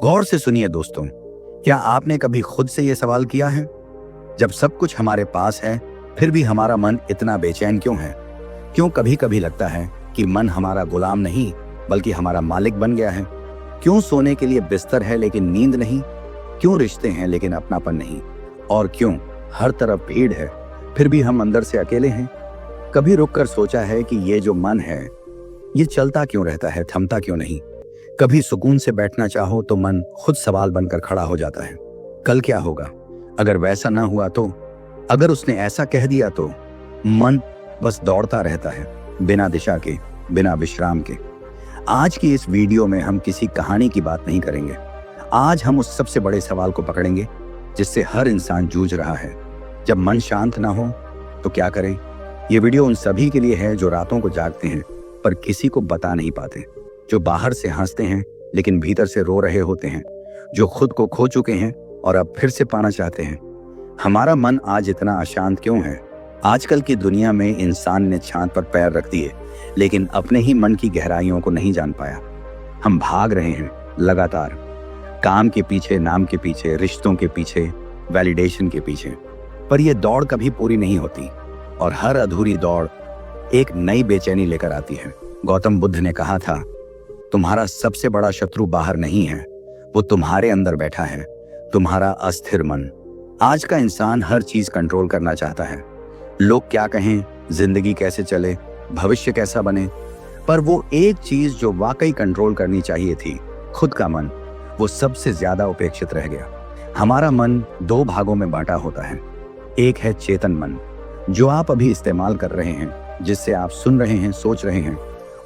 गौर से सुनिए दोस्तों, क्या आपने कभी खुद से यह सवाल किया है, जब सब कुछ हमारे पास है फिर भी हमारा मन इतना बेचैन क्यों है? क्यों कभी कभी लगता है कि मन हमारा गुलाम नहीं बल्कि हमारा मालिक बन गया है? क्यों सोने के लिए बिस्तर है लेकिन नींद नहीं? क्यों रिश्ते हैं लेकिन अपनापन नहीं? और क्यों हर तरफ भीड़ है फिर भी हम अंदर से अकेले हैं? कभी रुककर सोचा है कि ये जो मन है ये चलता क्यों रहता है, थमता क्यों नहीं? कभी सुकून से बैठना चाहो तो मन खुद सवाल बनकर खड़ा हो जाता है। कल क्या होगा? अगर वैसा ना हुआ तो? अगर उसने ऐसा कह दिया तो? मन बस दौड़ता रहता है, बिना दिशा के, बिना विश्राम के। आज की इस वीडियो में हम किसी कहानी की बात नहीं करेंगे। आज हम उस सबसे बड़े सवाल को पकड़ेंगे जिससे हर इंसान जूझ रहा है। जब मन शांत ना हो तो क्या करें? ये वीडियो उन सभी के लिए है जो रातों को जागते हैं पर किसी को बता नहीं पाते, जो बाहर से हंसते हैं लेकिन भीतर से रो रहे होते हैं, जो खुद को खो चुके हैं और अब फिर से पाना चाहते हैं। हमारा मन आज इतना अशांत क्यों है? आजकल की दुनिया में इंसान ने चांद पर पैर रख दिए लेकिन अपने ही मन की गहराइयों को नहीं जान पाया। हम भाग रहे हैं लगातार, काम के पीछे, नाम के पीछे, रिश्तों के पीछे, वैलिडेशन के पीछे, पर यह दौड़ कभी पूरी नहीं होती और हर अधूरी दौड़ एक नई बेचैनी लेकर आती है। गौतम बुद्ध ने कहा था, तुम्हारा सबसे बड़ा शत्रु बाहर नहीं है, वो तुम्हारे अंदर बैठा है, तुम्हारा अस्थिर मन। आज का इंसान हर चीज कंट्रोल करना चाहता है। लोग क्या कहें, जिंदगी कैसे चले, भविष्य कैसा बने, पर वो एक चीज जो वाकई कंट्रोल करनी चाहिए थी, खुद का मन, वो सबसे ज्यादा उपेक्षित रह गया। हमारा मन दो भागों में बांटा होता है। एक है चेतन मन, जो आप अभी इस्तेमाल कर रहे हैं, जिससे आप सुन रहे हैं, सोच रहे हैं,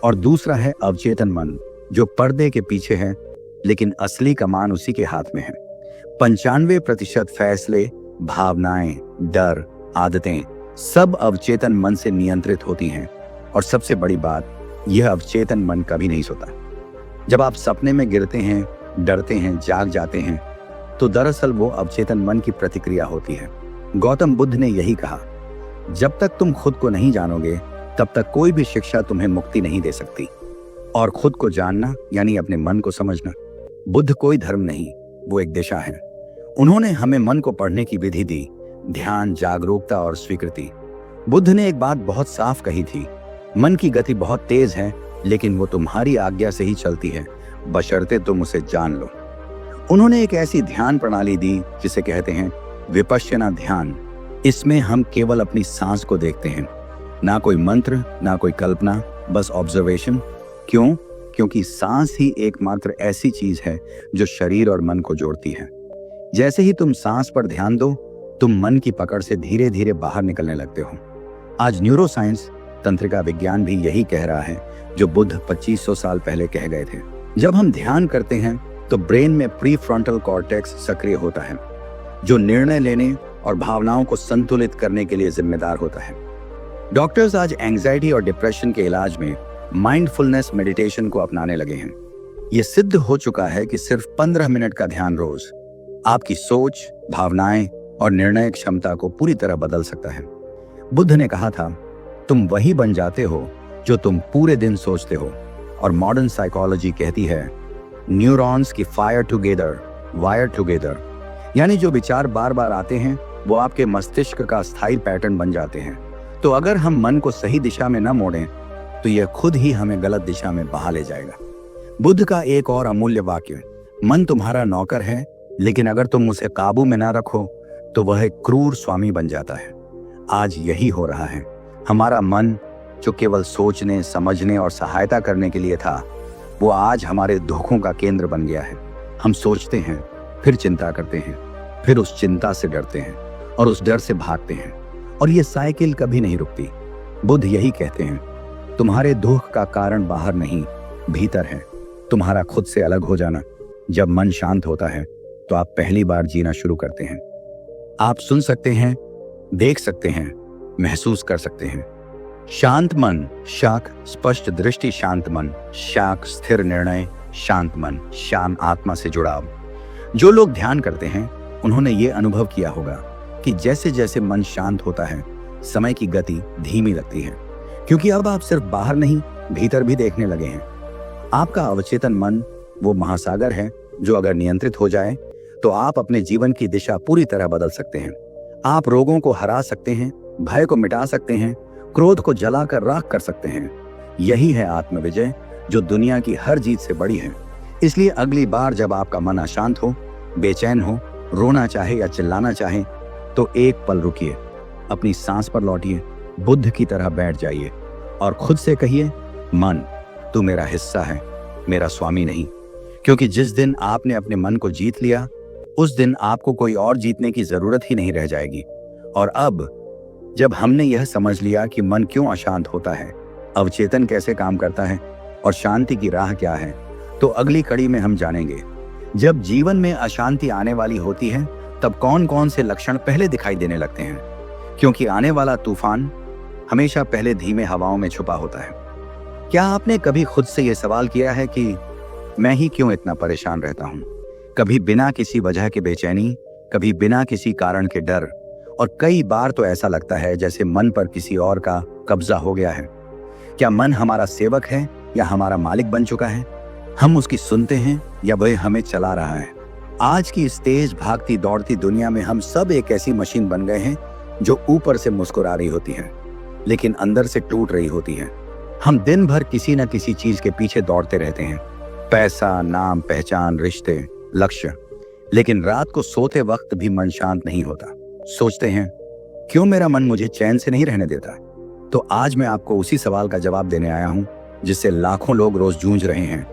और दूसरा है अवचेतन मन, जो पर्दे के पीछे है लेकिन असली कमान उसी के हाथ में है। 95% फैसले, भावनाएं, डर, आदतें सब अवचेतन मन से नियंत्रित होती हैं। और सबसे बड़ी बात, यह अवचेतन मन कभी नहीं सोता। जब आप सपने में गिरते हैं, डरते हैं, जाग जाते हैं, तो दरअसल वो अवचेतन मन की प्रतिक्रिया होती है। गौतम बुद्ध ने यही कहा, जब तक तुम खुद को नहीं जानोगे तब तक कोई भी शिक्षा तुम्हें मुक्ति नहीं दे सकती। और खुद को जानना यानी अपने मन को समझना। बुद्ध कोई धर्म नहीं, वो एक दिशा है। उन्होंने हमें मन को पढ़ने की विधि दी, ध्यान, जागरूकता और स्वीकृति। बुद्ध ने एक बात बहुत साफ कही थी, मन की गति बहुत तेज है लेकिन वो तुम्हारी आज्ञा से ही चलती है, बशर्ते तुम उसे जान लो। उन्होंने एक ऐसी ध्यान प्रणाली दी जिसे कहते हैं विपश्यना ध्यान। इसमें हम केवल अपनी सांस को देखते हैं, ना कोई मंत्र, ना कोई कल्पना, बस ऑब्जर्वेशन। क्यों? क्योंकि सांस ही एकमात्र ऐसी चीज है जो शरीर और मन को जोड़ती है। जैसे ही तुम सांस पर ध्यान दो, तुम मन की पकड़ से धीरे धीरे बाहर निकलने लगते हो। आज न्यूरोसाइंस, तंत्रिका विज्ञान भी यही कह रहा है जो बुद्ध 2500 साल पहले कह गए थे। जब हम ध्यान करते हैं तो ब्रेन में प्रीफ्रंटल कॉर्टेक्स सक्रिय होता है, जो निर्णय लेने और भावनाओं को संतुलित करने के लिए जिम्मेदार होता है। डॉक्टर्स आज एंजाइटी और डिप्रेशन के इलाज में माइंडफुलनेस मेडिटेशन को अपनाने लगे हैं। यह सिद्ध हो चुका है कि सिर्फ 15 मिनट का ध्यान रोज आपकी सोच, भावनाएं और निर्णय क्षमता को पूरी तरह बदल सकता है। बुद्ध ने कहा था, तुम वही बन जाते हो जो तुम पूरे दिन सोचते हो। और मॉडर्न साइकोलॉजी कहती है, न्यूरॉन्स की फायर टुगेदर, वायर टुगेदर, यानी जो विचार बार बार आते हैं वो आपके मस्तिष्क का स्थायी पैटर्न बन जाते हैं। तो अगर हम मन को सही दिशा में न मोड़ें तो यह खुद ही हमें गलत दिशा में बहा ले जाएगा। बुद्ध का एक और अमूल्य वाक्य, मन तुम्हारा नौकर है लेकिन अगर तुम उसे काबू में ना रखो तो वह एक क्रूर स्वामी बन जाता है। आज यही हो रहा है। हमारा मन जो केवल सोचने, समझने और सहायता करने के लिए था, वो आज हमारे दुखों का केंद्र बन गया है। हम सोचते हैं, फिर चिंता करते हैं, फिर उस चिंता से डरते हैं और उस डर से भागते हैं, और ये साइकिल कभी नहीं रुकती। बुद्ध यही कहते हैं, तुम्हारे दुख का कारण बाहर नहीं, भीतर है। तुम्हारा खुद से अलग हो जाना। जब मन शांत होता है तो आप पहली बार जीना शुरू करते हैं। आप सुन सकते हैं, देख सकते हैं, महसूस कर सकते हैं। शांत मन, शाक स्पष्ट दृष्टि, शांत मन, शाक स्थिर निर्णय, शांत मन, शांत आत्मा से जुड़ाव। जो लोग ध्यान करते हैं उन्होंने ये अनुभव किया होगा कि जैसे जैसे मन शांत होता है, समय की गति धीमी लगती है, क्योंकि अब आप सिर्फ बाहर नहीं, भीतर भी देखने लगे हैं। आपका अवचेतन मन वो महासागर है जो अगर नियंत्रित हो जाए तो आप अपने जीवन की दिशा पूरी तरह बदल सकते हैं। आप रोगों को हरा सकते हैं, भय को मिटा सकते हैं, क्रोध को जलाकर राख कर सकते हैं। यही है आत्मविजय, जो दुनिया की हर जीत से बड़ी है। इसलिए अगली बार जब आपका मन अशांत हो, बेचैन हो, रोना चाहे या चिल्लाना चाहे, तो एक पल रुकिए, अपनी सांस पर लौटिए, बुद्ध की तरह बैठ जाइए और खुद से कहिए, मन, तू मेरा हिस्सा है, मेरा स्वामी नहीं। क्योंकि जिस दिन आपने अपने मन को जीत लिया, उस दिन आपको कोई और जीतने की जरूरत ही नहीं रह जाएगी। और अब जब हमने यह समझ लिया कि मन क्यों अशांत होता है, अवचेतन कैसे काम करता है और शांति की राह क्या है, तो अगली कड़ी में हम जानेंगे जब जीवन में अशांति आने वाली होती है तब कौन कौन से लक्षण पहले दिखाई देने लगते हैं। क्योंकि आने वाला तूफान हमेशा पहले धीमे हवाओं में छुपा होता है। क्या आपने कभी खुद से यह सवाल किया है कि मैं ही क्यों इतना परेशान रहता हूं? कभी बिना किसी वजह के बेचैनी, कभी बिना किसी कारण के डर, और कई बार तो ऐसा लगता है जैसे मन पर किसी और का कब्जा हो गया है। क्या मन हमारा सेवक है या हमारा मालिक बन चुका है? हम उसकी सुनते हैं या वह हमें चला रहा है? आज की इस तेज भागती दौड़ती दुनिया में हम सब एक ऐसी मशीन बन गए हैं जो ऊपर से मुस्कुरा रही होती है लेकिन अंदर से टूट रही होती है। हम दिन भर किसी न किसी चीज के पीछे दौड़ते रहते हैं, पैसा, नाम, पहचान, रिश्ते, लक्ष्य। लेकिन रात को सोते वक्त भी मन शांत नहीं होता। सोचते हैं, क्यों मेरा मन मुझे चैन से नहीं रहने देता? तो आज मैं आपको उसी सवाल का जवाब देने आया हूं जिससे लाखों लोग रोज जूझ रहे हैं।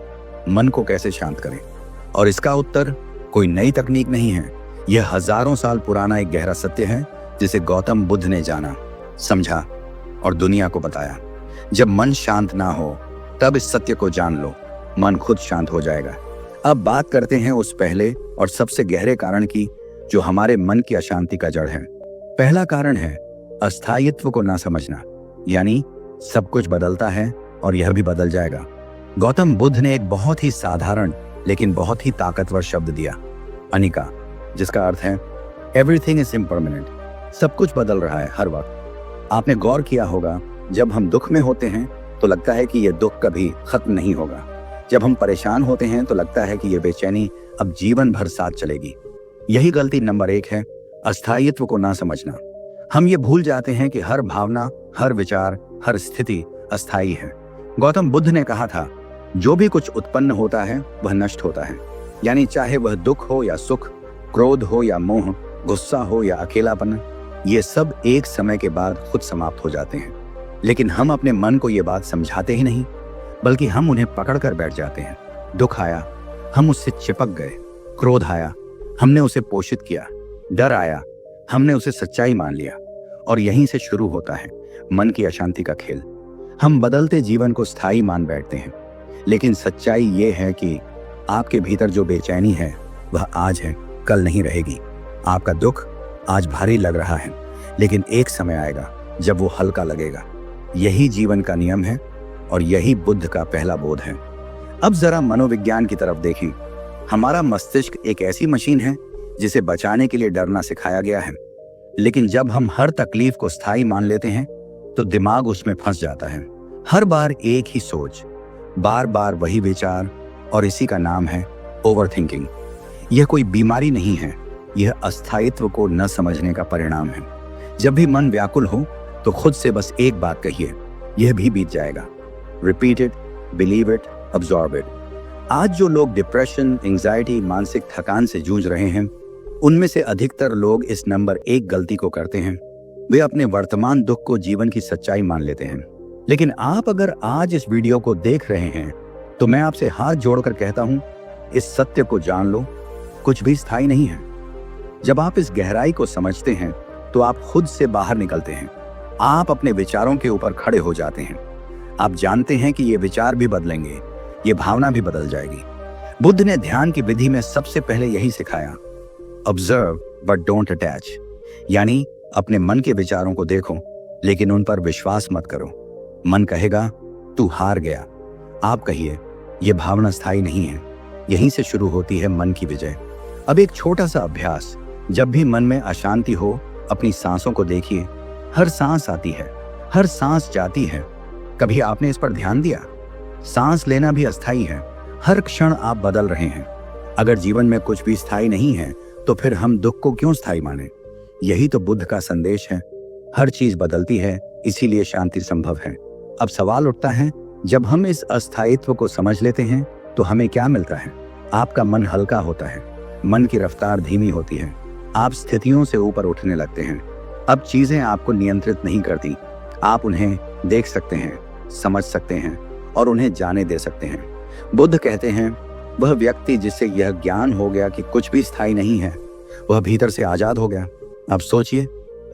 मन को कैसे शांत करें? और इसका उत्तर कोई नई तकनीक नहीं है। यह हजारों साल पुराना एक गहरा सत्य है जिसे गौतम बुद्ध ने जाना, समझा और दुनिया को बताया। जब मन शांत ना हो तब इस सत्य को जान लो, मन खुद शांत हो जाएगा। अब बात करते हैं उस पहले और सबसे गहरे कारण की जो हमारे मन की अशांति का जड़ है। पहला कारण है अस्थायित्व को ना समझना, यानी सब कुछ बदलता है और यह भी बदल जाएगा। गौतम बुद्ध ने एक बहुत ही साधारण लेकिन बहुत ही ताकतवर शब्द दिया, अनिका, जिसका अर्थ है एवरीथिंग इज इम्परमानेंट। सब कुछ बदल रहा है हर वक्त। आपने गौर किया होगा, जब हम दुख में होते हैं तो लगता है कि यह दुख कभी खत्म नहीं होगा। जब हम परेशान होते हैं तो लगता है कि यह बेचैनी अब जीवन भर साथ चलेगी। यही गलती नंबर 1 है, अस्थायित्व को ना समझना। हम ये भूल जाते हैं कि हर भावना, हर विचार, हर स्थिति अस्थायी है। गौतम बुद्ध ने कहा था, जो भी कुछ उत्पन्न होता है वह नष्ट होता है। यानी चाहे वह दुख हो या सुख, क्रोध हो या मोह, गुस्सा हो या अकेलापन, ये सब एक समय के बाद खुद समाप्त हो जाते हैं। लेकिन हम अपने मन को ये बात समझाते ही नहीं, बल्कि हम उन्हें पकड़ कर बैठ जाते हैं। दुख आया, हम उससे चिपक गए। क्रोध आया, हमने उसे पोषित किया। डर आया, हमने उसे सच्चाई मान लिया। और यहीं से शुरू होता है मन की अशांति का खेल। हम बदलते जीवन को स्थायी मान बैठते हैं, लेकिन सच्चाई ये है कि आपके भीतर जो बेचैनी है वह आज है, कल नहीं रहेगी। आपका दुख आज भारी लग रहा है, लेकिन एक समय आएगा जब वो हल्का लगेगा। यही जीवन का नियम है और यही बुद्ध का पहला बोध है। अब जरा मनोविज्ञान की तरफ देखें। हमारा मस्तिष्क एक ऐसी मशीन है जिसे बचाने के लिए डरना सिखाया गया है। लेकिन जब हम हर तकलीफ को स्थायी मान लेते हैं तो दिमाग उसमें फंस जाता है। हर बार एक ही सोच, बार बार वही विचार, और इसी का नाम है ओवरथिंकिंग। यह कोई बीमारी नहीं है, यह अस्थायित्व को न समझने का परिणाम है। जब भी मन व्याकुल हो तो खुद से बस एक बात कहिए, यह भी बीत जाएगा। Repeat it, believe it, absorb it. आज जो लोग डिप्रेशन, एंजाइटी, मानसिक थकान से जूझ रहे हैं, उनमें से अधिकतर लोग इस नंबर 1 गलती को करते हैं। वे अपने वर्तमान दुख को जीवन की सच्चाई मान लेते हैं। लेकिन आप अगर आज इस वीडियो को देख रहे हैं तो मैं आपसे हाथ जोड़कर कहता हूं, इस सत्य को जान लो, कुछ भी स्थायी नहीं है। जब आप इस गहराई को समझते हैं तो आप खुद से बाहर निकलते हैं। आप अपने विचारों के ऊपर खड़े हो जाते हैं। आप जानते हैं कि ये विचार भी बदलेंगे, ये भावना भी बदल जाएगी। बुद्ध ने ध्यान की विधि में सबसे पहले यही सिखाया, ऑब्जर्व बट डोंट अटैच। यानी अपने मन के विचारों को देखो लेकिन उन पर विश्वास मत करो। मन कहेगा तू हार गया, आप कहिए यह भावना स्थायी नहीं है। यहीं से शुरू होती है मन की विजय। अब एक छोटा सा अभ्यास, जब भी मन में अशांति हो अपनी सांसों को देखिए। हर सांस आती है, हर सांस जाती है। कभी आपने इस पर ध्यान दिया? सांस लेना भी अस्थायी है, हर क्षण आप बदल रहे हैं। अगर जीवन में कुछ भी स्थायी नहीं है तो फिर हम दुख को क्यों स्थायी माने? यही तो बुद्ध का संदेश है। हर चीज बदलती है, इसीलिए शांति संभव है। अब सवाल उठता है, जब हम इस अस्थायित्व को समझ लेते हैं तो हमें क्या मिलता है? आपका मन हल्का होता है, मन की रफ्तार धीमी होती है, आप स्थितियों से ऊपर उठने लगते हैं। अब चीजें आपको नियंत्रित नहीं करती, आप उन्हें देख सकते हैं, समझ सकते हैं और उन्हें जाने दे सकते हैं। बुद्ध कहते हैं, वह व्यक्ति जिससे यह ज्ञान हो गया कि कुछ भी स्थायी नहीं है, वह भीतर से आजाद हो गया। अब सोचिए,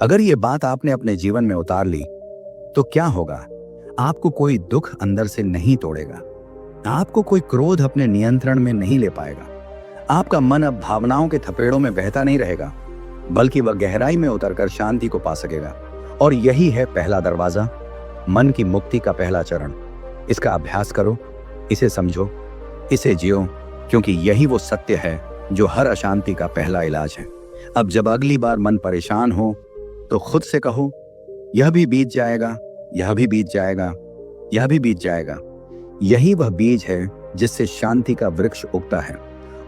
अगर ये बात आपने अपने जीवन में उतार ली तो क्या होगा? आपको कोई दुख अंदर से नहीं तोड़ेगा, आपको कोई क्रोध अपने नियंत्रण में नहीं ले पाएगा। आपका मन अब भावनाओं के थपेड़ों में बहता नहीं रहेगा, बल्कि वह गहराई में उतरकर शांति को पा सकेगा। और यही है पहला दरवाजा, मन की मुक्ति का पहला चरण। इसका अभ्यास करो, इसे समझो, इसे जियो, क्योंकि यही वो सत्य है जो हर अशांति का पहला इलाज है। अब जब अगली बार मन परेशान हो तो खुद से कहो, यह भी बीत जाएगा, यह भी बीत जाएगा, यह भी बीत जाएगा। यही वह बीज है जिससे शांति का वृक्ष उगता है।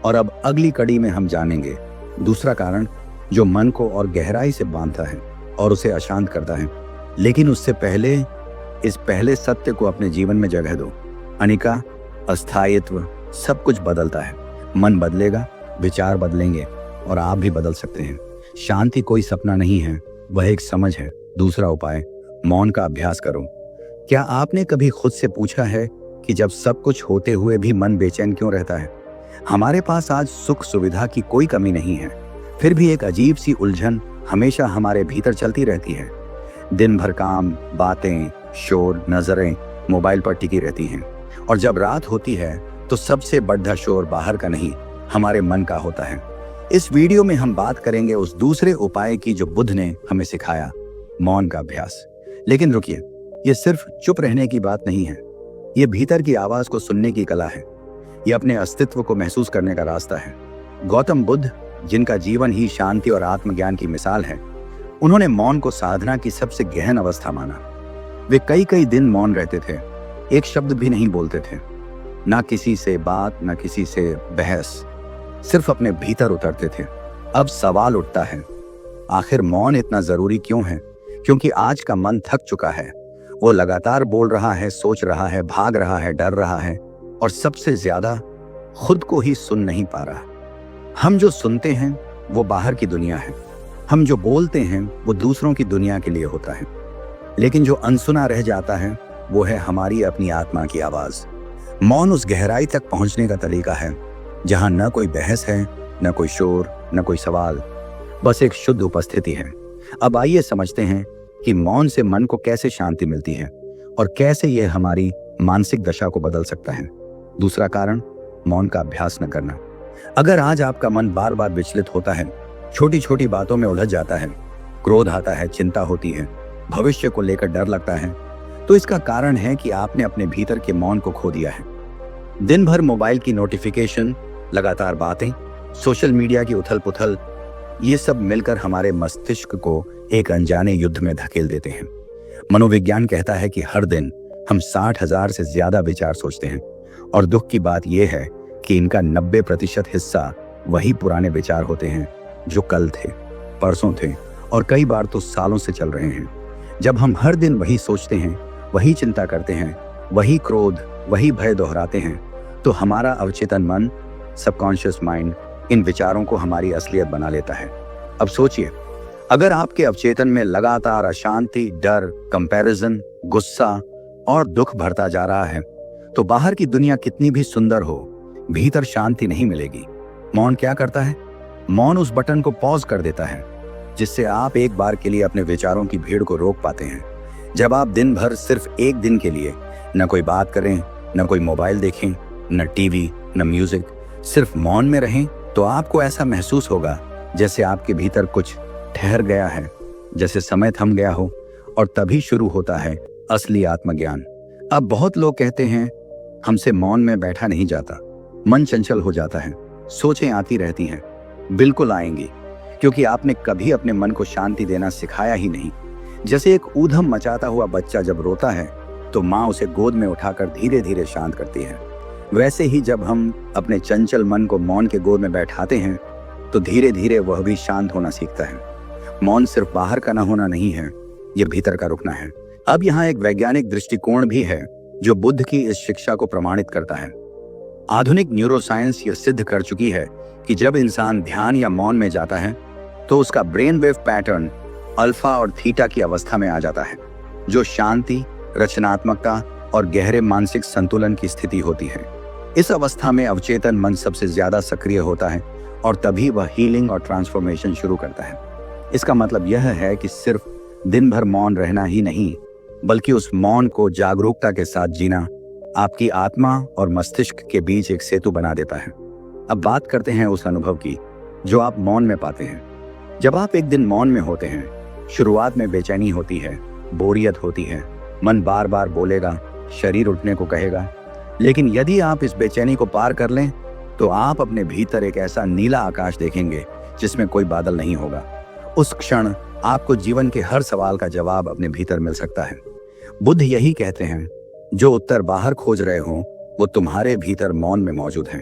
और अब अगली कड़ी में हम जानेंगे दूसरा कारण जो मन को और गहराई से बांधता है और उसे अशांत करता है। लेकिन उससे पहले इस पहले सत्य को अपने जीवन में जगह दो। अनिका, अस्थायित्व, सब कुछ बदलता है। मन बदलेगा, विचार बदलेंगे और आप भी बदल सकते हैं। शांति कोई सपना नहीं है, वह एक समझ है। दूसरा उपाय, मौन का अभ्यास करो। क्या आपने कभी खुद से पूछा है कि जब सब कुछ होते हुए भी मन बेचैन क्यों रहता है? हमारे पास आज सुख सुविधा की कोई कमी नहीं है, फिर भी एक अजीब सी उलझन हमेशा हमारे भीतर चलती रहती है। दिन भर काम, बातें, शोर, नजरें मोबाइल पर टिकी रहती हैं। और जब रात होती है तो सबसे बड़ा शोर बाहर का नहीं, हमारे मन का होता है। इस वीडियो में हम बात करेंगे उस दूसरे उपाय की जो बुद्ध ने हमें सिखाया, मौन का अभ्यास। लेकिन रुकिए, ये सिर्फ चुप रहने की बात नहीं है, ये भीतर की आवाज को सुनने की कला है, ये अपने अस्तित्व को महसूस करने का रास्ता है। गौतम बुद्ध, जिनका जीवन ही शांति और आत्मज्ञान की मिसाल है, उन्होंने मौन को साधना की सबसे गहन अवस्था माना। वे कई कई दिन मौन रहते थे, एक शब्द भी नहीं बोलते थे, ना किसी से बात, ना किसी से बहस, सिर्फ अपने भीतर उतरते थे। अब सवाल उठता है, आखिर मौन इतना जरूरी क्यों है? क्योंकि आज का मन थक चुका है, वो लगातार बोल रहा है, सोच रहा है, भाग रहा है, डर रहा है और सबसे ज्यादा खुद को ही सुन नहीं पा रहा। हम जो सुनते हैं वो बाहर की दुनिया है, हम जो बोलते हैं वो दूसरों की दुनिया के लिए होता है, लेकिन जो अनसुना रह जाता है वो है हमारी अपनी आत्मा की आवाज। मौन उस गहराई तक पहुंचने का तरीका है जहां न कोई बहस है, न कोई शोर, न कोई सवाल, बस एक शुद्ध उपस्थिति है। अब आइए समझते हैं कि मौन से मन को कैसे शांति मिलती है और कैसे यह हमारी मानसिक दशा को बदल सकता है। दूसरा कारण, मौन का अभ्यास न करना। अगर आज आपका मन बार बार विचलित होता है, छोटी छोटी बातों में उलझ जाता है, क्रोध आता है, चिंता होती है, भविष्य को लेकर डर लगता है, तो इसका कारण है कि आपने अपने भीतर के मौन को खो दिया है। दिन भर मोबाइल की नोटिफिकेशन, लगातार बातें, सोशल मीडिया की उथल पुथल, ये सब मिलकर हमारे मस्तिष्क को एक अनजाने युद्ध में धकेल देते हैं। मनोविज्ञान कहता है कि हर दिन हम 60,000 से ज्यादा विचार सोचते हैं और दुख की बात यह है कि इनका 90% हिस्सा वही पुराने विचार होते हैं जो कल थे, परसों थे और कई बार तो सालों से चल रहे हैं। जब हम हर दिन वही सोचते हैं, वही चिंता करते हैं, वही क्रोध, वही भय दोहराते हैं, तो हमारा अवचेतन मन, सबकॉन्शियस माइंड, इन विचारों को हमारी असलियत बना लेता है। अब सोचिए, अगर आपके अवचेतन में लगातार अशांति, डर, कंपैरिजन, गुस्सा और दुख भरता जा रहा है, तो बाहर की दुनिया कितनी भी सुंदर हो, भीतर शांति नहीं मिलेगी। मौन क्या करता है? मौन उस बटन को पॉज कर देता है जिससे आप एक बार के लिए अपने विचारों की भीड़ को रोक पाते हैं। जब आप दिन भर सिर्फ एक दिन के लिए न कोई बात करें, न कोई मोबाइल देखें, न टीवी, न म्यूजिक, सिर्फ मौन में रहें, तो आपको ऐसा महसूस होगा जैसे आपके भीतर कुछ ठहर गया है, जैसे समय थम गया हो, और तभी शुरू होता है असली आत्मज्ञान। अब बहुत लोग कहते हैं, हमसे मौन में बैठा नहीं जाता, मन चंचल हो जाता है, सोचें आती रहती हैं। बिल्कुल आएंगी, क्योंकि आपने कभी अपने मन को शांति देना सिखाया ही नहीं। जैसे एक ऊधम मचाता हुआ बच्चा जब रोता है तो माँ उसे गोद में उठाकर धीरे धीरे शांत करती है, वैसे ही जब हम अपने चंचल मन को मौन के गोद में बैठाते हैं तो धीरे धीरे वह भी शांत होना सीखता है। मौन सिर्फ बाहर का ना होना नहीं है, यह भीतर का रुकना है। अब यहाँ एक वैज्ञानिक दृष्टिकोण भी है जो बुद्ध की इस शिक्षा को प्रमाणित करता है। आधुनिक न्यूरोसाइंस यह सिद्ध कर चुकी है कि जब इंसान ध्यान या मौन में जाता है तो उसका ब्रेन वेव पैटर्न अल्फा और थीटा की अवस्था में आ जाता है, जो शांति, रचनात्मकता और गहरे मानसिक संतुलन की स्थिति होती है। इस अवस्था में अवचेतन मन सबसे ज्यादा सक्रिय होता है और तभी वह हीलिंग और ट्रांसफॉर्मेशन शुरू करता है। इसका मतलब यह है कि सिर्फ दिन भर मौन रहना ही नहीं, बल्कि उस मौन को जागरूकता के साथ जीना आपकी आत्मा और मस्तिष्क के बीच एक सेतु बना देता है। अब बात करते हैं उस अनुभव की जो आप मौन में पाते हैं। जब आप एक दिन मौन में होते हैं, शुरुआत में बेचैनी होती है, बोरियत होती है, मन बार बार बोलेगा, शरीर उठने को कहेगा। लेकिन यदि आप इस बेचैनी को पार कर लें तो आप अपने भीतर एक ऐसा नीला आकाश देखेंगे जिसमें कोई बादल नहीं होगा। उस क्षण आपको जीवन के हर सवाल का जवाब अपने भीतर मिल सकता है। बुद्ध यही कहते हैं, जो उत्तर बाहर खोज रहे हो वो तुम्हारे भीतर मौन में मौजूद है।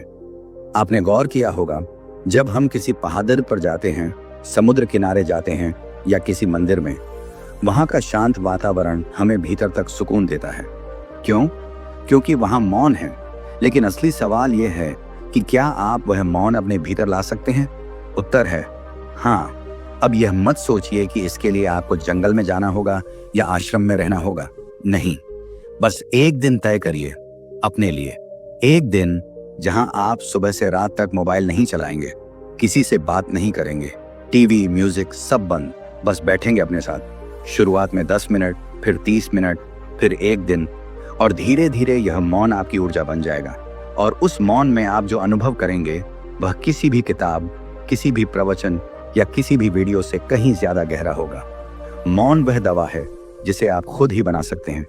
आपने गौर किया होगा, जब हम किसी पहाड़ पर जाते हैं, समुद्र किनारे जाते हैं या किसी मंदिर में, वहां का शांत वातावरण हमें भीतर तक सुकून देता है। क्यों? क्योंकि वहां मौन है। लेकिन असली सवाल यह है कि क्या आप वह मौन अपने भीतर ला सकते हैं? उत्तर है हाँ। अब यह मत सोचिए कि इसके लिए आपको जंगल में जाना होगा या आश्रम में रहना होगा। नहीं, बस एक दिन तय करिए अपने लिए। एक दिन जहां आप सुबह से रात तक मोबाइल नहीं चलाएंगे, किसी से बात नहीं करेंगे, टीवी, म्यूजिक सब बंद, बस बैठेंगे अपने साथ। शुरुआत में 10 मिनट, फिर 30 मिनट, फिर एक दिन, और धीरे धीरे यह मौन आपकी ऊर्जा बन जाएगा। और उस मौन में आप जो अनुभव करेंगे वह किसी भी किताब, किसी भी प्रवचन या किसी भी वीडियो से कहीं ज्यादा गहरा होगा। मौन वह दवा है जिसे आप खुद ही बना सकते हैं।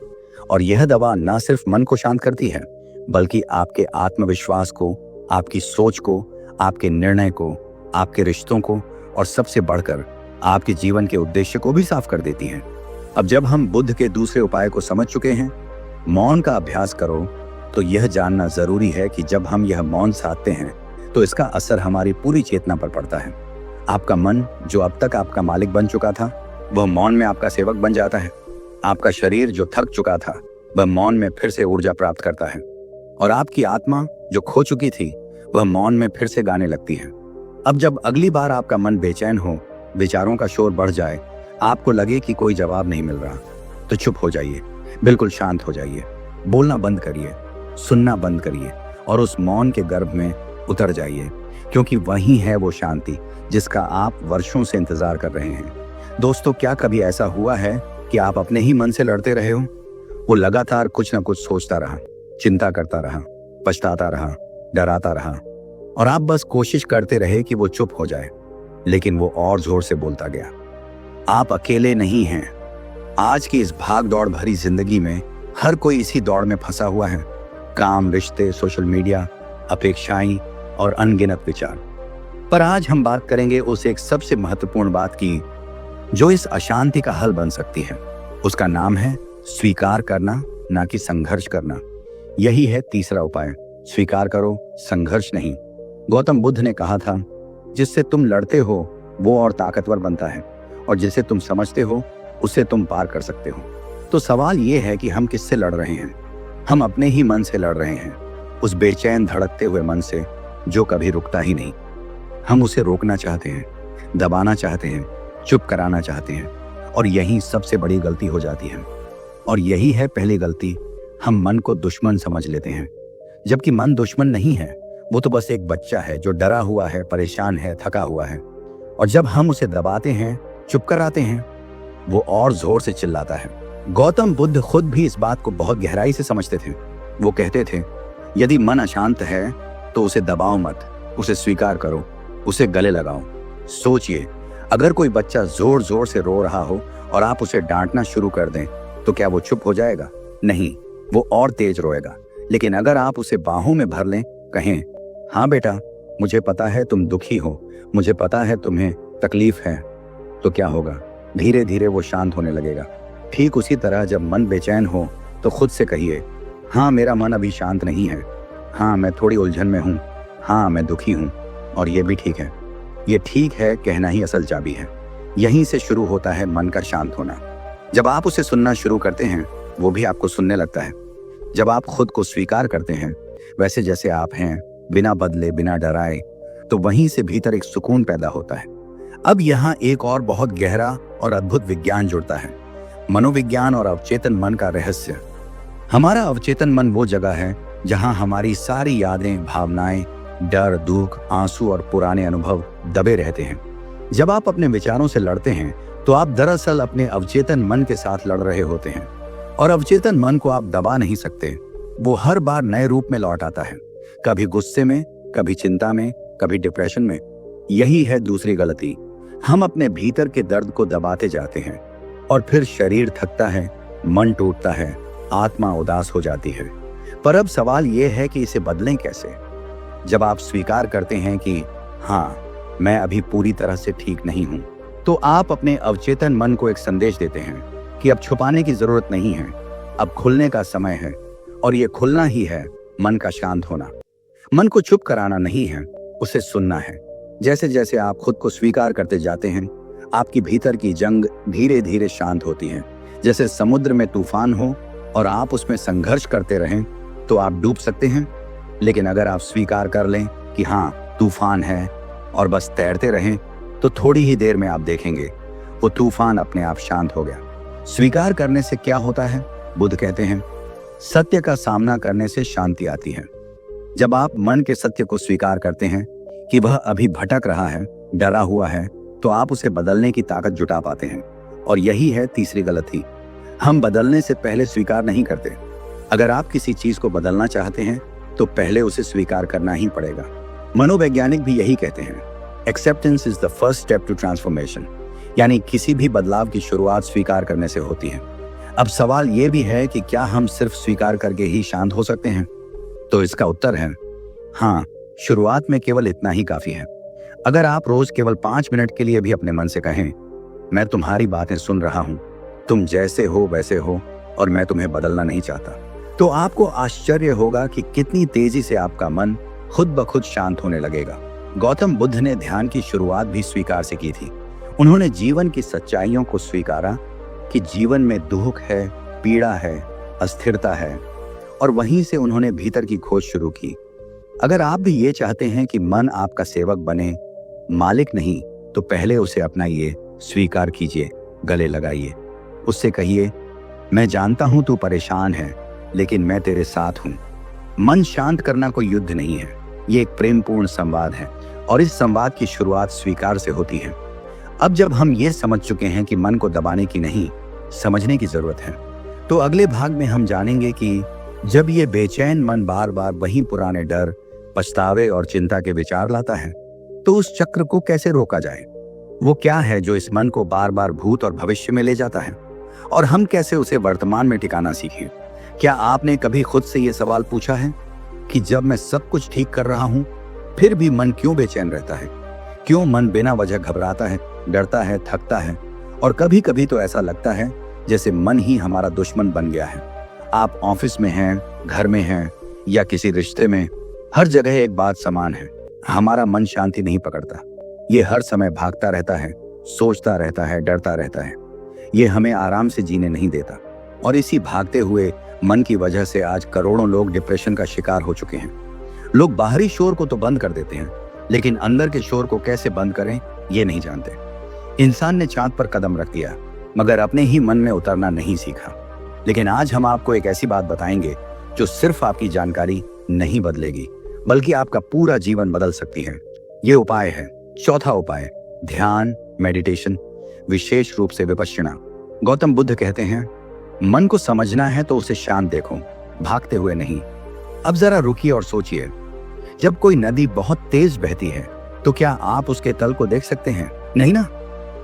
और यह दवा न सिर्फ मन को शांत करती है, बल्कि आपके आत्मविश्वास को, आपकी सोच को, आपके निर्णय को, आपके रिश्तों को और सबसे बढ़कर आपके जीवन के उद्देश्य को भी साफ कर देती है। अब जब हम बुद्ध के दूसरे उपाय को समझ चुके हैं, मौन का अभ्यास करो, तो यह जानना जरूरी है कि जब हम यह मौन साधते हैं तो इसका असर हमारी पूरी चेतना पर पड़ता है। आपका मन, जो अब तक आपका मालिक बन चुका था, वह मौन में आपका सेवक बन जाता है। आपका शरीर, जो थक चुका था, वह मौन में फिर से ऊर्जा प्राप्त करता है। और आपकी आत्मा, जो खो चुकी थी, वह मौन में फिर से गाने लगती है। अब जब अगली बार आपका मन बेचैन हो, विचारों का शोर बढ़ जाए, आपको लगे कि कोई जवाब नहीं मिल रहा, तो चुप हो जाइए, बिल्कुल शांत हो जाइए, बोलना बंद करिए, सुनना बंद करिए और उस मौन के गर्भ में उतर जाइए, क्योंकि वही है वो शांति जिसका आप वर्षों से इंतजार कर रहे हैं। दोस्तों, क्या कभी ऐसा हुआ है कि आप अपने ही मन से लड़ते रहे हो? वो लगातार कुछ ना कुछ सोचता रहा, चिंता करता रहा, पछताता रहा, डराता रहा, और आप बस कोशिश करते रहे कि वो चुप हो जाए, लेकिन वो और जोर से बोलता गया। आप अकेले नहीं हैं। आज की इस भाग दौड़ भरी जिंदगी में हर कोई इसी दौड़ में फंसा हुआ है। काम, रिश्ते, सोशल मीडिया, अपेक्षाएं और अनगिनत विचार। पर आज हम बात करेंगे उस एक सबसे महत्वपूर्ण बात की जो इस अशांति का हल बन सकती है। उसका नाम है स्वीकार करना, ना कि संघर्ष करना। यही है तीसरा उपाय। स्वीकार करो, संघर्ष नहीं। गौतम बुद्ध ने कहा था, जिससे तुम लड़ते हो वो और ताकतवर बनता है, और जिसे तुम समझते हो उसे तुम पार कर सकते हो। तो सवाल ये है कि हम किससे लड़ रहे हैं? हम अपने ही मन से लड़ रहे हैं, उस बेचैन धड़कते हुए मन से जो कभी रुकता ही नहीं। हम उसे रोकना चाहते हैं, दबाना चाहते हैं, चुप कराना चाहते हैं, और यही सबसे बड़ी गलती हो जाती है। और यही है पहली गलती, हम मन को दुश्मन समझ लेते हैं, जबकि मन दुश्मन नहीं है। वो तो बस एक बच्चा है जो डरा हुआ है, परेशान है, थका हुआ है, और जब हम उसे दबाते हैं, चुप कराते हैं, वो और जोर से चिल्लाता है। गौतम बुद्ध खुद भी इस बात को बहुत गहराई से समझते थे। वो कहते थे, यदि मन अशांत है तो उसे दबाओ मत, उसे स्वीकार करो, उसे गले लगाओ। सोचिए, अगर कोई बच्चा जोर जोर से रो रहा हो और आप उसे डांटना शुरू कर दें, तो क्या वो चुप हो जाएगा? नहीं, वो और तेज रोएगा। लेकिन अगर आप उसे बाहों में भर लें, कहें, हाँ बेटा, मुझे पता है तुम दुखी हो, मुझे पता है तुम्हें तकलीफ है, तो क्या होगा? धीरे धीरे वो शांत होने लगेगा। ठीक उसी तरह जब मन बेचैन हो तो खुद से कहिए, हाँ मेरा मन अभी शांत नहीं है, हाँ मैं थोड़ी उलझन में हूँ, हाँ मैं दुखी हूँ, और ये भी ठीक है। ये ठीक है कहना ही असल चाबी है। यहीं से शुरू होता है मन का शांत होना। जब आप उसे सुनना शुरू करते हैं, वो भी आपको सुनने लगता है। जब आप खुद को स्वीकार करते हैं वैसे जैसे आप हैं, बिना बदले, बिना डराए, तो वहीं से भीतर एक सुकून पैदा होता है। अब यहाँ एक और बहुत गहरा और अद्भुत विज्ञान जुड़ता है, मनोविज्ञान और अवचेतन मन का रहस्य। हमारा अवचेतन मन वो जगह है जहां हमारी सारी यादें, भावनाएं, डर, दुख, आंसू और पुराने अनुभव दबे रहते हैं। जब आप अपने विचारों से लड़ते हैं तो आप दरअसल अपने अवचेतन मन के साथ लड़ रहे होते हैं, और अवचेतन मन को आप दबा नहीं सकते। वो हर बार नए रूप में लौट आता है, कभी गुस्से में, कभी चिंता में, कभी डिप्रेशन में। यही है दूसरी गलती, हम अपने भीतर के दर्द को दबाते जाते हैं और फिर शरीर थकता है, मन टूटता है, आत्मा उदास हो जाती है। पर अब सवाल यह है कि इसे बदलें कैसे। जब आप स्वीकार करते हैं कि हाँ मैं अभी पूरी तरह से ठीक नहीं हूं, तो आप अपने अवचेतन मन को एक संदेश देते हैं कि अब छुपाने की जरूरत नहीं है, अब खुलने का समय है। और ये खुलना ही है मन का शांत होना। मन को चुप कराना नहीं है, उसे सुनना है। जैसे जैसे आप खुद को स्वीकार करते जाते हैं, आपकी भीतर की जंग धीरे धीरे शांत होती है। जैसे समुद्र में तूफान हो और आप उसमें संघर्ष करते रहें तो आप डूब सकते हैं, लेकिन अगर आप स्वीकार कर लें कि हाँ तूफान है और बस तैरते रहें, तो थोड़ी ही देर में आप देखेंगे वो तूफान अपने आप शांत हो गया। स्वीकार करने से क्या होता है? बुद्ध कहते हैं, सत्य का सामना करने से शांति आती है। जब आप मन के सत्य को स्वीकार करते हैं कि वह अभी भटक रहा है, डरा हुआ है, तो आप उसे बदलने की ताकत जुटा पाते हैं। और यही है तीसरी गलती, हम बदलने से पहले स्वीकार नहीं करते। अगर आप किसी चीज को बदलना चाहते हैं तो पहले उसे स्वीकार करना ही पड़ेगा। मनोवैज्ञानिक भी यही कहते हैं, acceptance is the first step to transformation. यानी किसी भी बदलाव की शुरुआत स्वीकार करने से होती है। अब सवाल यह भी है कि क्या हम सिर्फ स्वीकार करके ही शांत हो सकते हैं? तो इसका उत्तर है हाँ, शुरुआत में केवल इतना ही काफी है। अगर आप रोज केवल 5 मिनट के लिए भी अपने मन से कहें, मैं तुम्हारी बातें सुन रहा हूं, तुम जैसे हो वैसे हो और मैं तुम्हें बदलना नहीं चाहता, तो आपको आश्चर्य होगा कि कितनी तेजी से आपका मन खुद ब खुद शांत होने लगेगा। गौतम बुद्ध ने ध्यान की शुरुआत भी स्वीकार से की थी। उन्होंने जीवन की सच्चाइयों को स्वीकारा कि जीवन में दुख है, पीड़ा है, अस्थिरता है, और वहीं से उन्होंने भीतर की खोज शुरू की। अगर आप भी ये चाहते हैं कि मन आपका सेवक बने, मालिक नहीं, तो पहले उसे अपनाइए, स्वीकार कीजिए, गले लगाइए। उससे कहिए, मैं जानता हूं तू परेशान है, लेकिन मैं तेरे साथ हूं। मन शांत करना कोई युद्ध नहीं है, ये एक प्रेमपूर्ण संवाद है, और इस संवाद की शुरुआत स्वीकार से होती है। अब जब हम ये समझ चुके हैं कि मन को दबाने की नहीं, समझने की जरूरत है, तो अगले भाग में हम जानेंगे कि जब ये बेचैन मन बार बार वही पुराने डर, पछतावे और चिंता के विचार लाता है, तो उस चक्र को कैसे रोका जाए। वो क्या है जो इस मन को बार बार भूत और भविष्य में ले जाता है, और हम कैसे उसे वर्तमान में टिकाना सीखें। क्या आपने कभी खुद से ये सवाल पूछा है कि जब मैं सब कुछ ठीक कर रहा हूं, फिर भी मन क्यों बेचैन रहता है? क्यों मन बिना वजह घबराता है, डरता है, थकता है? और कभी कभी तो ऐसा लगता है जैसे मन ही हमारा दुश्मन बन गया है। आप ऑफिस में हैं, घर में हैं या किसी रिश्ते में, हर जगह एक बात समान है, हमारा मन शांति नहीं पकड़ता। ये हर समय भागता रहता है, सोचता रहता है, डरता रहता है। ये हमें आराम से जीने नहीं देता, और इसी भागते हुए मन की वजह से आज करोड़ों लोग डिप्रेशन का शिकार हो चुके हैं। लोग बाहरी शोर को तो बंद कर देते हैं, लेकिन अंदर के शोर को कैसे बंद करें ये नहीं जानते। इंसान ने चांद पर कदम रख दिया, मगर अपने ही मन में उतरना नहीं सीखा। लेकिन आज हम आपको एक ऐसी बात बताएंगे जो सिर्फ आपकी जानकारी नहीं बदलेगी, बल्कि आपका पूरा जीवन बदल सकती है। ये उपाय है चौथा उपाय, ध्यान, मेडिटेशन, विशेष रूप से विपश्यना। गौतम बुद्ध कहते हैं, मन को समझना है तो उसे शांत देखो, भागते हुए नहीं। अब जरा रुकिए और सोचिए, जब कोई नदी बहुत तेज बहती है तो क्या आप उसके तल को देख सकते हैं? नहीं ना।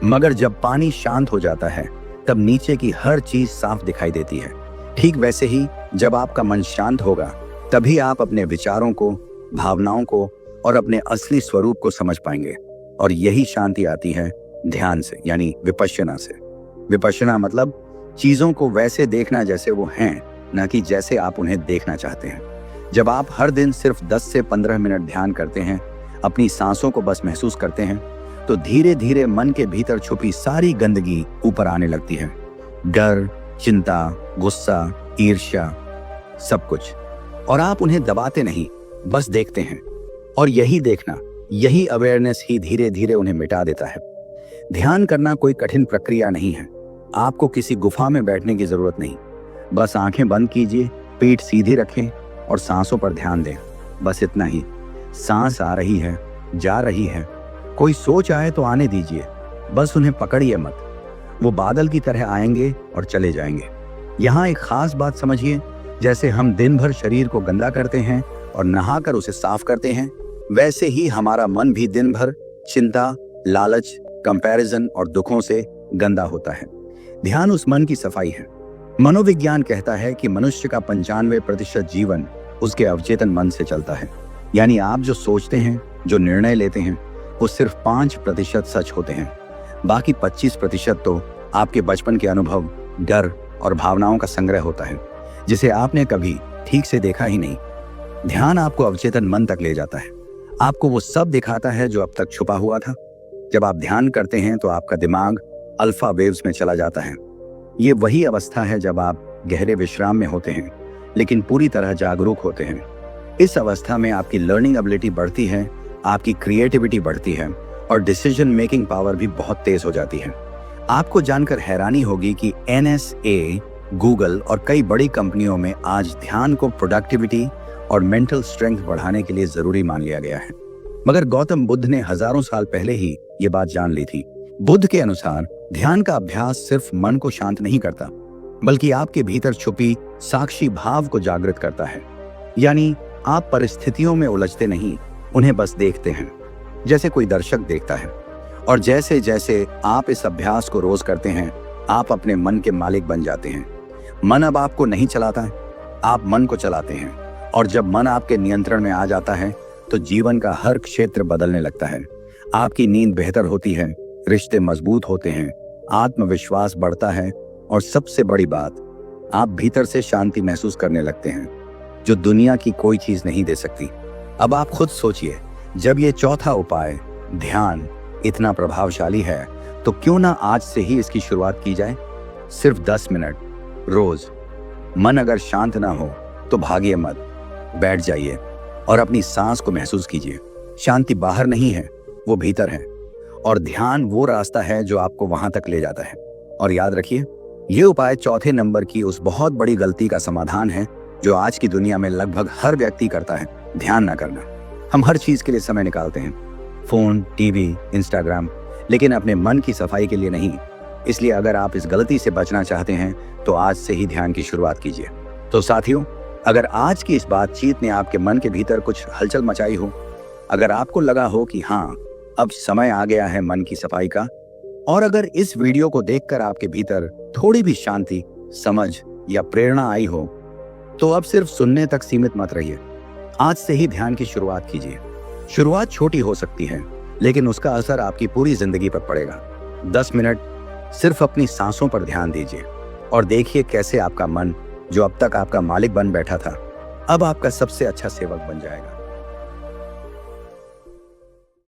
मगर जब पानी शांत हो जाता है तब नीचे की हर चीज साफ दिखाई देती है। ठीक वैसे ही जब आपका मन शांत होगा, तभी आप अपने विचारों को, भावनाओं को और अपने असली स्वरूप को समझ पाएंगे। और यही शांति आती है ध्यान से, यानी विपश्यना से। विपश्यना मतलब चीजों को वैसे देखना जैसे वो हैं, न कि जैसे आप उन्हें देखना चाहते हैं। जब आप हर दिन सिर्फ 10 से 15 मिनट ध्यान करते हैं, अपनी सांसों को बस महसूस करते हैं, तो धीरे धीरे मन के भीतर छुपी सारी गंदगी ऊपर आने लगती है। डर, चिंता, गुस्सा, ईर्ष्या, सब कुछ। और आप उन्हें दबाते नहीं, बस देखते हैं। और यही देखना, यही अवेयरनेस ही धीरे धीरे उन्हें मिटा देता है। ध्यान करना कोई कठिन प्रक्रिया नहीं है। आपको किसी गुफा में बैठने की जरूरत नहीं। बस आंखें बंद कीजिए, पीठ सीधी रखें और सांसों पर ध्यान दें। बस इतना ही। सांस आ रही है, जा रही है। कोई सोच आए तो आने दीजिए, बस उन्हें पकड़िए मत। वो बादल की तरह आएंगे और चले जाएंगे। यहाँ एक खास बात समझिए, जैसे हम दिन भर शरीर को गंदा करते हैं और नहाकर उसे साफ करते हैं, वैसे ही हमारा मन भी दिन भर चिंता, लालच, कंपैरिजन और दुखों से गंदा होता है। ध्यान उस मन की सफाई है। मनोविज्ञान कहता है कि मनुष्य का 95% जीवन उसके अवचेतन मन से चलता है। यानी आप जो सोचते हैं, जो निर्णय लेते हैं, वो सिर्फ 5% सच होते हैं। बाकी 25% तो आपके बचपन के अनुभव, डर और भावनाओं का संग्रह होता है, जिसे आपने कभी ठीक से देखा ही नहीं। ध्यान आपको अवचेतन मन तक ले जाता है। आपको वो सब दिखाता है जो अब तक छुपा हुआ था। जब आप ध्यान करते हैं तो आपका दिमाग अल्फा वेव्स में चला जाता है। ये वही अवस्था है जब आप गहरे विश्राम में होते हैं, लेकिन पूरी तरह जागरूक होते हैं। इस अवस्था में आपकी लर्निंग एबिलिटी बढ़ती है, आपकी क्रिएटिविटी बढ़ती है और डिसीजन मेकिंग पावर भी बहुत तेज हो जाती है। आपको जानकर हैरानी होगी कि NSA, गूगल और कई बड़ी कंपनियों में आज ध्यान को प्रोडक्टिविटी और मेंटल स्ट्रेंथ बढ़ाने के लिए जरूरी मान लिया गया है। मगर गौतम बुद्ध ने हजारों साल पहले ही ये बात जान ली थी। बुद्ध के अनुसार ध्यान का अभ्यास सिर्फ मन को शांत नहीं करता, बल्कि आपके भीतर छुपी साक्षी भाव को जागृत करता है। यानी आप परिस्थितियों में उलझते नहीं, उन्हें बस देखते हैं, जैसे कोई दर्शक देखता है। और जैसे जैसे आप इस अभ्यास को रोज करते हैं, आप अपने मन के मालिक बन जाते हैं। मन अब आपको नहीं चलाता है, आप मन को चलाते हैं। और जब मन आपके नियंत्रण में आ जाता है तो जीवन का हर क्षेत्र बदलने लगता है। आपकी नींद बेहतर होती है, रिश्ते मजबूत होते हैं, आत्मविश्वास बढ़ता है और सबसे बड़ी बात, आप भीतर से शांति महसूस करने लगते हैं, जो दुनिया की कोई चीज नहीं दे सकती। अब आप खुद सोचिए, जब ये चौथा उपाय ध्यान इतना प्रभावशाली है, तो क्यों ना आज से ही इसकी शुरुआत की जाए। सिर्फ 10 मिनट रोज। मन अगर शांत ना हो तो भागिए मत, बैठ जाइए और अपनी सांस को महसूस कीजिए। शांति बाहर नहीं है, वो भीतर है। और ध्यान वो रास्ता है जो आपको वहां तक ले जाता है। और याद रखिए, ये उपाय चौथे नंबर की उस बहुत बड़ी गलती का समाधान है जो आज की दुनिया में लगभग हर व्यक्ति करता है, ध्यान ना करना। हम हर चीज के लिए समय निकालते हैं, फोन, टीवी, इंस्टाग्राम, लेकिन अपने मन की सफाई के लिए नहीं। इसलिए अगर आप इस गलती से बचना चाहते हैं तो आज से ही ध्यान की शुरुआत कीजिए। तो साथियों, अगर आज की इस बातचीत ने आपके मन के भीतर कुछ हलचल मचाई हो, अगर आपको लगा हो कि हाँ, अब समय आ गया है मन की सफाई का, और अगर इस वीडियो को देखकर आपके भीतर थोड़ी भी शांति, समझ या प्रेरणा आई हो, तो अब सिर्फ सुनने तक सीमित मत रहिए। आज से ही ध्यान की शुरुआत कीजिए। शुरुआत छोटी हो सकती है, लेकिन उसका असर आपकी पूरी जिंदगी पर पड़ेगा। 10 मिनट सिर्फ अपनी सांसों पर ध्यान दीजिए और देखिए कैसे आपका मन, जो अब तक आपका मालिक बन बैठा था, अब आपका सबसे अच्छा सेवक बन जाएगा।